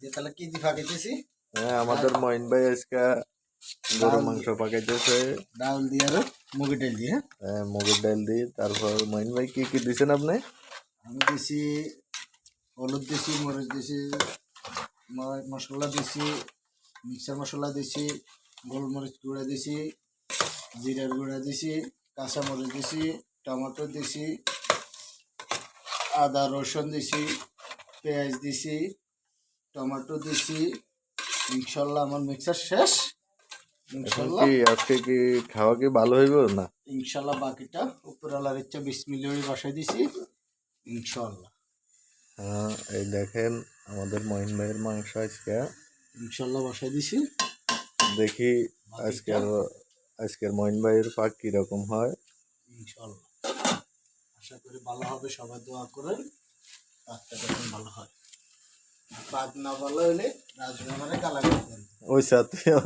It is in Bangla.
যে তাহলে কি দি পাকাইতেছি? হ্যাঁ, আমাদের মঈন ভাই আজকে গরু মাংস পাকাইতেছে। ডাল দিয়ে আর মুগের ডাল দিয়ে। হ্যাঁ, মুগের ডাল দিয়ে। তারপর মঈন ভাই কি কি দিছেন আপনি? আমি দিছি হলুদ দিছি, মরিচ দিছি, মশলা দিছি, মিক্সার মশলা দিছি, গোলমরিচ গুঁড়া দিছি, জিরার গুঁড়া দিছি, কাঁচা মরিচ দিছি, টমেটো দিছি, আদা রসুন দিছি, পেঁয়াজ দিছি, টমেটো দিছি। ইনশাল্লাহ আমার মিক্সার শেষ। এখন ইনশাল্লাহ কি আজকে কি খাওয়া কি ভালো হইব না? ইনশাল্লাহ বাকিটা উপরওয়ালার ইচ্ছা বিসমিল্লাহ বসাই দিছি ইনশাল্লাহ। হ্যাঁ, এই দেখেন আমাদের মঈন ভাইয়ের মাংস আজকে। ইনশাল্লাহ বসাই দিছি। দেখি আজকের আজকের মঈন ভাইয়ের পাক কিরকম হয়। ইনশাল্লাহ আশা করি ভালো হবে, সবাই দোয়া করেন পাকটা যখন ভালো হয়। পাক না ভালো হলে রাজবাড়ি গালা করতেন। ওই সাথে